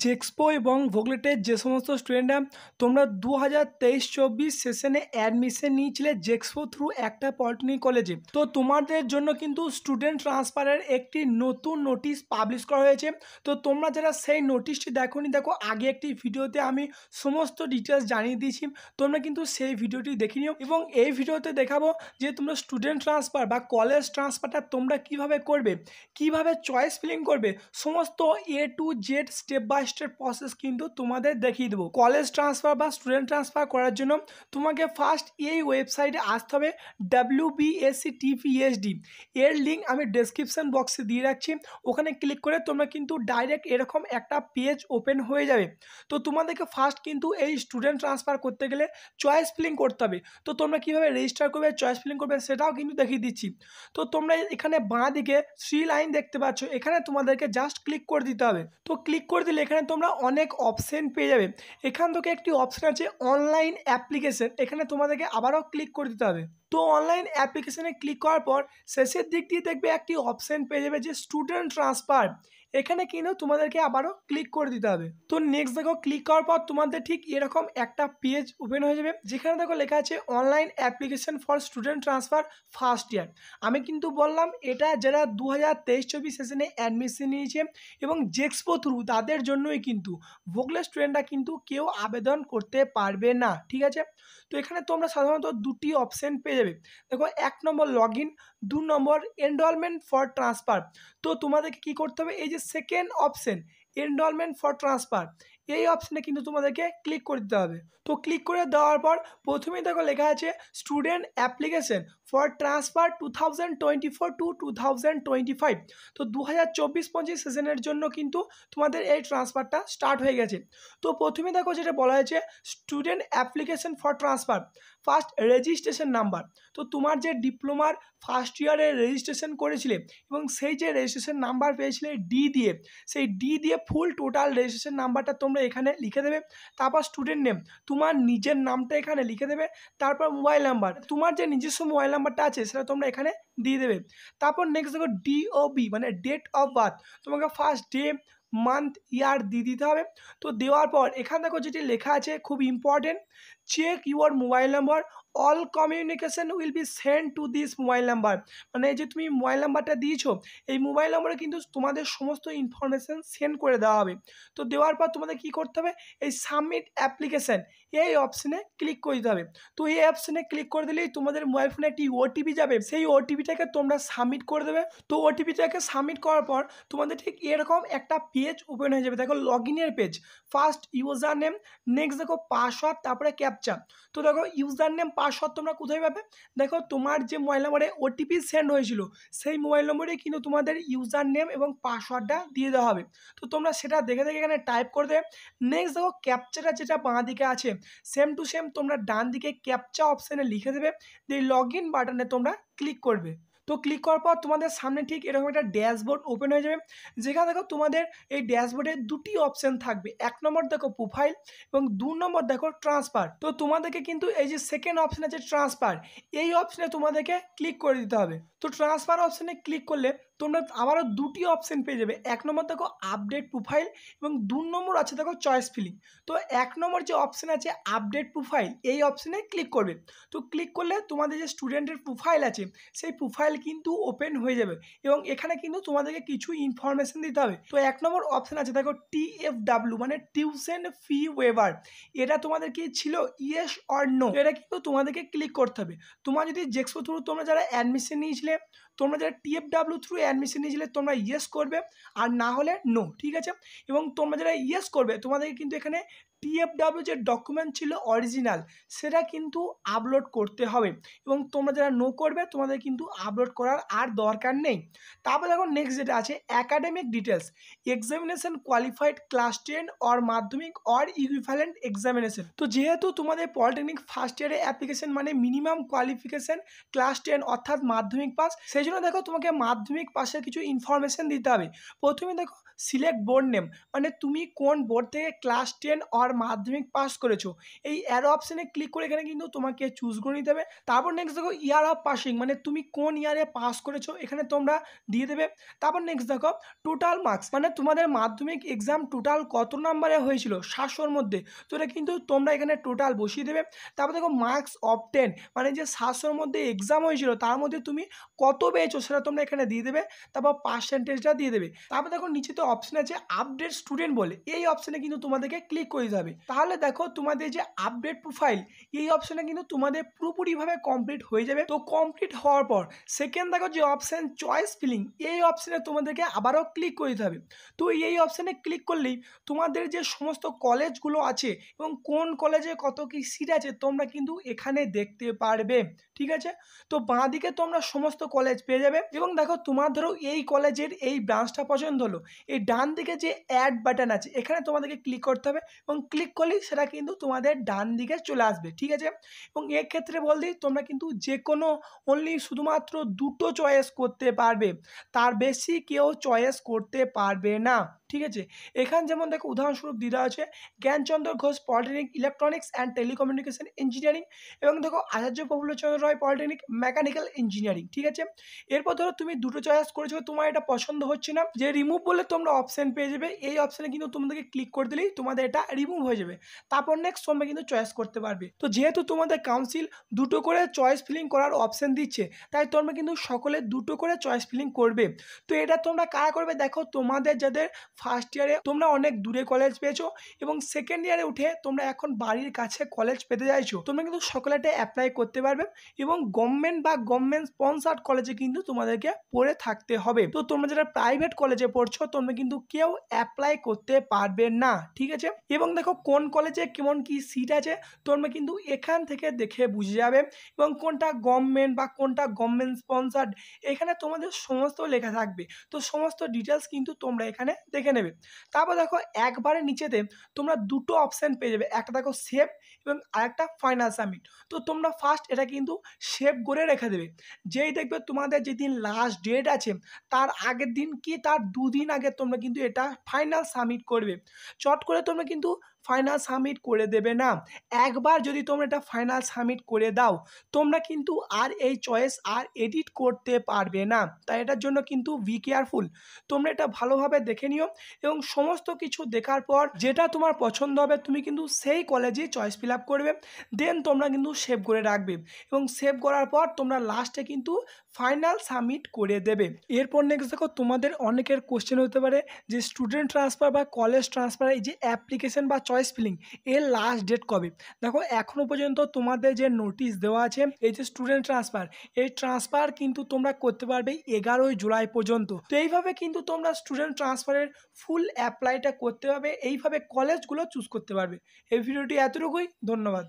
জেক্সপো এবং ভোগলেটের যে সমস্ত স্টুডেন্টরা তোমরা 2023-24 সেশনে অ্যাডমিশন নিয়েছিলে জেক্সপো থ্রু একটা পলিটেকনিক কলেজে, তো তোমাদের জন্য কিন্তু স্টুডেন্ট ট্রান্সফারের একটি নতুন নোটিশ পাবলিশ করা হয়েছে। তো তোমরা যারা সেই নোটিশটি দেখোনি, দেখো আগে একটি ভিডিওতে আমি সমস্ত ডিটেলস জানিয়ে দিয়েছি, তোমরা কিন্তু সেই ভিডিওটি দেখে নিও। এবং এই ভিডিওতে দেখাবো যে তোমরা স্টুডেন্ট ট্রান্সফার বা কলেজ ট্রান্সফারটা তোমরা কিভাবে করবে, কিভাবে চয়েস ফিলিং করবে, সমস্ত A to Z step by step process কিন্তু তোমাদের দেখিয়ে দেবো। কলেজ ট্রান্সফার বা স্টুডেন্ট ট্রান্সফার করার জন্য তোমাকে ফার্স্ট এই ওয়েবসাইটে আসতে হবে, WBSCTPSD এর লিঙ্ক আমি ডেসক্রিপশন বক্সে দিয়ে রাখছি। ওখানে ক্লিক করে তোমরা কিন্তু ডাইরেক্ট এরকম একটা পেজ ওপেন হয়ে যাবে। তো তোমাদেরকে ফার্স্ট কিন্তু এই স্টুডেন্ট ট্রান্সফার করতে গেলে চয়েস ফিলিং করতে হবে। তো তোমরা কীভাবে রেজিস্টার করবে, চয়েস ফিলিং করবে, সেটাও কিন্তু দেখিয়ে দিচ্ছি। তো তোমরা এখানে বাঁ দিকে 3 লাইন দেখতে পাচ্ছ, এখানে তোমাদেরকে জাস্ট ক্লিক করে দিতে হবে। তো ক্লিক করে দিলে এখানে তোমরা অনেক অপশন পেয়ে যাবে। এখান থেকে একটি অপশন আছে অনলাইন অ্যাপ্লিকেশন, এখানে তোমাদেরকে আবারও ক্লিক করে দিতে হবে। তো অনলাইন অ্যাপ্লিকেশনে ক্লিক করার পর শেষের দিক দিয়ে দেখবে একটি অপশন পেয়ে যাবে যে স্টুডেন্ট ট্রান্সফার, এখানে কিন্তু তোমাদেরকে আবারও ক্লিক করে দিতে হবে। তো নেক্সট দেখো ক্লিক করার পর তোমাদের ঠিক এরকম একটা পেজ ওপেন হয়ে যাবে, যেখানে দেখো লেখা আছে online application for student transfer first year. আমি কিন্তু বললাম এটা যারা 2023-24 সেশনে অ্যাডমিশন নিয়েছে এবং জেক্সপো থ্রু তাদের জন্যই কিন্তু, ভোগলেট স্টুডেন্টরা কিন্তু কেউ আবেদন করতে পারবে না, ঠিক আছে। তো এখানে তোমরা সাধারণত দুটি অপশন পেয়ে যাবে। দেখো 1 নম্বর লগ ইন, 2 নম্বর এনরোলমেন্ট ফর ট্রান্সফার। তো তোমাদেরকে কী করতে হবে, এই যে second option enrolment for transfer, এই অপশানে কিন্তু তোমাদেরকে ক্লিক করে দিতে হবে। তো ক্লিক করে দেওয়ার পর প্রথমেই দেখো লেখা আছে student application for transfer 2024 to 2025। তো 2024-25 সেশনের জন্য কিন্তু তোমাদের এই ট্রান্সফারটা স্টার্ট হয়ে গেছে। তো প্রথমে দেখো যেটা বলা হয়েছে student application for transfer first registration number. তো তোমার যে ডিপ্লোমার ফার্স্ট ইয়ারে রেজিস্ট্রেশন করেছিলে এবং সেই যে রেজিস্ট্রেশন নাম্বার পেয়েছিলে ডি দিয়ে, সেই ডি দিয়ে ফুল টোটাল রেজিস্ট্রেশন নাম্বারটা তোমরা এখানে লিখে দেবে। তারপর স্টুডেন্ট নেম, তোমার নিজের নামটা এখানে লিখে দেবে। তারপর মোবাইল নাম্বার, তোমার যে নিজস্ব মোবাইল নাম্বারটা আছে সেটা তোমরা এখানে দিয়ে দেবে। তারপর নেক্সট দেখো DOB মানে ডেট অফ বার্থ, তোমাকে ফার্স্ট ডে মান্থ ইয়ার দিয়ে দিতে হবে। তো দেওয়ার পর এখানে দেখো যেটি লেখা আছে খুব important, check your mobile number, all communication will be send to this mobile number. মানে যে তুমি মোবাইল নাম্বারটা দিয়েছো, এই মোবাইল নাম্বারে কিন্তু তোমাদের সমস্ত ইনফরমেশান সেন্ড করে দেওয়া হবে। তো দেওয়ার পর তোমাদের কী করতে হবে, এই সাবমিট অ্যাপ্লিকেশান এই অপশানে ক্লিক করে দিতে হবে। তো এই অপশানে ক্লিক করে দিলেই তোমাদের মোবাইল ফোনে একটি OTP যাবে, সেই OTPটাকে তোমরা সাবমিট করে দেবে। তো OTPটাকে সাবমিট করার পর তোমাদের ঠিক এরকম একটা পেজ ওপেন হয়ে যাবে। দেখো লগ ইনের page, first user name, next দেখো পাসওয়ার্ড, তারপরে ক্যাপচা। তো দেখো ইউজার নেম পাসওয়ার্ড তোমরা কোথায় পাবে, দেখো তোমার যে মোবাইল নম্বরে OTP সেন্ড হয়েছিল সেই মোবাইল নম্বরে কিন্তু তোমাদের ইউজার নেম এবং পাসওয়ার্ডটা দিয়ে দেওয়া হবে। তো তোমরা সেটা দেখে দেখে এখানে টাইপ করে দেবে। নেক্সট দেখো ক্যাপচাটা যেটা বাঁ দিকে আছে সেম টু সেম তোমরা ডান দিকে ক্যাপচা অপশানে লিখে দেবে, দিয়ে লগ ইন বাটনে তোমরা ক্লিক করবে। তো ক্লিক করার পর তোমাদের সামনে ঠিক এরকম একটা ড্যাশবোর্ড ওপেন হয়ে যাবে, যেখানে দেখো তোমাদের এই ড্যাশবোর্ডে দুটি অপশান থাকবে, 1 নম্বর দেখো প্রোফাইল এবং 2 নম্বর দেখো ট্রান্সফার। তো তোমাদেরকে কিন্তু এই যে সেকেন্ড অপশান আছে ট্রান্সফার, এই অপশানে তোমাদেরকে ক্লিক করে দিতে হবে। তো ট্রান্সফার অপশানে ক্লিক করলে তোমরা আবারও দুটি অপশান পেয়ে যাবে, 1 নম্বর দেখো আপডেট প্রোফাইল এবং 2 নম্বর আছে দেখো চয়েস ফিলিং। তো 1 নম্বর যে অপশান আছে আপডেট প্রোফাইল, এই অপশানে ক্লিক করবে। তো ক্লিক করলে তোমাদের যে স্টুডেন্টের প্রোফাইল আছে সেই প্রোফাইল কিন্তু ওপেন হয়ে যাবে এবং এখানে কিন্তু তোমাদেরকে কিছু ইনফরমেশন দিতে হবে। তো 1 নম্বর অপশান আছে দেখো TFW মানে টিউশন ফি ওয়েভার, এটা তোমাদের কি ছিল ইয়েস অর নো, এটা কিন্তু তোমাদেরকে ক্লিক করতে হবে। তোমার যদি জেক্সপো থ্রু তোমরা যারা অ্যাডমিশন নিয়েছিলে, তোমরা যারা TFW থ্রু অ্যাডমিশন নিয়েছিলে তোমরা ইয়েস করবে, আর না হলে নো, ঠিক আছে। এবং তোমরা যারা ইয়েস করবে তোমাদেরকে কিন্তু এখানে TFW যে ডকুমেন্ট ছিল অরিজিনাল সেটা কিন্তু আপলোড করতে হবে, এবং তোমরা যারা নো করবে তোমাদের কিন্তু আপলোড করার আর দরকার নেই। তারপর দেখো নেক্সট যেটা আছে academic details, examination qualified class 10 or মাধ্যমিক অর ইকুইভ্যালেন্ট এক্সামিনেশন। তো যেহেতু তোমাদের পলিটেকনিক ফার্স্ট ইয়ারে অ্যাপ্লিকেশন মানে মিনিমাম কোয়ালিফিকেশন ক্লাস 10 অর্থাৎ মাধ্যমিক পাস, সেই জন্য দেখো তোমাকে মাধ্যমিক পাসের কিছু ইনফরমেশন দিতে হবে। প্রথমে দেখো সিলেক্ট বোর্ড নেম, মানে তুমি কোন বোর্ড থেকে ক্লাস 10 আর মাধ্যমিক পাস করেছো, এই অ্যারো অপশানে ক্লিক করে এখানে কিন্তু তোমাকে চুজ করে নিতে হবে। তারপর নেক্সট দেখো ইয়ার অফ পাসিং, মানে তুমি কোন ইয়ারে পাস করেছো এখানে তোমরা দিয়ে দেবে। তারপর নেক্সট দেখো টোটাল মার্কস, মানে তোমাদের মাধ্যমিক এক্সাম টোটাল কত নাম্বারে হয়েছিল 700-র মধ্যে, তো এটা কিন্তু তোমরা এখানে টোটাল বসিয়ে দেবে। তারপর দেখো মার্কস অফ 10, মানে যে 700-র মধ্যে এক্সাম হয়েছিল তার মধ্যে তুমি কত পেয়েছো সেটা তোমরা এখানে দিয়ে দেবে। তারপর পার্সেন্টেজটা দিয়ে দেবে। তারপর দেখো নিচে তো অপশন আছে আপডেট স্টুডেন্ট বলে, এই অপশনে কিন্তু তোমাদেরকে ক্লিক করে দিতে হবে। তাহলে দেখো তোমাদের যে আপডেট প্রোফাইল, এই অপশনে কিন্তু তোমাদের পুরোপুরিভাবে কমপ্লিট হয়ে যাবে। তো কমপ্লিট হওয়ার পর সেকেন্ড দেখো যে অপশন চয়েস ফিলিং, এই অপশনে তোমাদেরকে আবারও ক্লিক করে দিতে হবে। তো এই অপশনে ক্লিক করলেই তোমাদের যে সমস্ত কলেজগুলো আছে এবং কোন কলেজে কত কি সিট আছে তোমরা কিন্তু এখানে দেখতে পারবে, ঠিক আছে। তো বাঁ দিকে তোমরা সমস্ত কলেজ পেয়ে যাবে। এবং দেখো তোমার ধরো এই কলেজের এই ব্রাঞ্চটা পছন্দ হলো, এই ডান দিকে যে অ্যাড বাটন আছে এখানে তোমাদেরকে ক্লিক করতে হবে এবং ক্লিক করলেই সেটা কিন্তু তোমাদের ডান দিকে চলে আসবে, ঠিক আছে। এবং এক্ষেত্রে বলতেই তোমরা কিন্তু যে কোনো অনলি শুধুমাত্র দুটো চয়েস করতে পারবে, তার বেশি কেউ চয়েস করতে পারবে না, ঠিক আছে। এখানে যেমন দেখো উদাহরণস্বরূপ দিদা আছে Gyanchandra Ghosh polytechnic electronics and telecommunication engineering, এবং দেখো আচার্য প্রফুল্লচন্দ্র রায় পলিটেকনিক মেকানিক্যাল ইঞ্জিনিয়ারিং, ঠিক আছে। এরপর ধরো তুমি দুটো চয়েস করেছো, তোমার এটা পছন্দ হচ্ছে না, যে রিমুভ বলে তোমরা অপশন পেয়ে যাবে, এই অপশনে কিন্তু তোমাদেরকে ক্লিক করে দিলেই তোমাদের এটা রিমুভ হয়ে যাবে। তারপর নেক্সট তোমরা কিন্তু চয়েস করতে পারবে। তো যেহেতু তোমাদের কাউন্সিল দুটো করে চয়েস ফিলিং করার অপশন দিচ্ছে, তাই তোমরা কিন্তু সকলে দুটো করে চয়েস ফিলিং করবে। তো এটা তোমরা কারা করবে, দেখো তোমাদের যাদের ফার্স্ট ইয়ারে তোমরা অনেক দূরে কলেজ পেয়েছো এবং সেকেন্ড ইয়ারে উঠে তোমরা এখন বাড়ির কাছে কলেজ পেতে চাইছো, তোমরা কিন্তু সকলে এটা অ্যাপ্লাই করতে পারবে। এবং গভর্নমেন্ট বা গভর্নমেন্ট স্পন্সার্ড কলেজে কিন্তু তোমাদেরকে পড়ে থাকতে হবে। তো তোমরা যারা প্রাইভেট কলেজে পড়ছো তোমরা কিন্তু কেউ অ্যাপ্লাই করতে পারবে না, ঠিক আছে। এবং দেখো কোন কলেজে কেমন কি সিট আছে তোমরা কিন্তু এখান থেকে দেখে বুঝে যাবে, এবং কোনটা গভর্নমেন্ট বা কোনটা গভর্নমেন্ট স্পন্সার্ড এখানে তোমাদের সমস্ত লেখা থাকবে। তো সমস্ত ডিটেলস কিন্তু তোমরা এখানে দেখে নেবে। তারপর দেখো একবারে নিচেতে তোমরা দুটো অপশান পেয়ে যাবে, একটা দেখো সেভ এবং আরেকটা ফাইনাল সাবমিট। তো তোমরা ফার্স্ট এটা কিন্তু সেভ করে রেখে দেবে, যেই দেখবে তোমাদের যেদিন লাস্ট ডেট আছে তার আগের দিন কি তার দুদিন আগে তোমরা কিন্তু এটা ফাইনাল সাবমিট করবে। চট করে তোমরা কিন্তু ফাইনাল সাবমিট করে দেবে না। একবার যদি তোমরা এটা ফাইনাল সাবমিট করে দাও তোমরা কিন্তু আর এই চয়েস আর এডিট করতে পারবে না, তাই এটার জন্য কিন্তু বি কেয়ারফুল। তোমরা এটা ভালোভাবে দেখে নিও এবং সমস্ত কিছু দেখার পর যেটা তোমার পছন্দ হবে তুমি কিন্তু সেই কলেজে চয়েস ফিল আপ করবে, দেন তোমরা কিন্তু সেভ করে রাখবে এবং সেভ করার পর তোমরা লাস্টে কিন্তু ফাইনাল সাবমিট করে দেবে। এরপর নেক্সট দেখো তোমাদের অনেকের কোশ্চেন হতে পারে যে স্টুডেন্ট ট্রান্সফার বা কলেজ ট্রান্সফার এই যে অ্যাপ্লিকেশন বা চয়েস ফিলিং এর লাস্ট ডেট কবে। দেখো এখনও পর্যন্ত তোমাদের যে নোটিশ দেওয়া আছে এই যে স্টুডেন্ট ট্রান্সফার, এই ট্রান্সফার কিন্তু তোমরা করতে পারবে 11ই জুলাই পর্যন্ত। তো এইভাবে কিন্তু তোমরা স্টুডেন্ট ট্রান্সফারের ফুল অ্যাপ্লাইটা করতে হবে, এইভাবে কলেজগুলো চুজ করতে পারবে। এই ভিডিওটি এতটুকুই, ধন্যবাদ।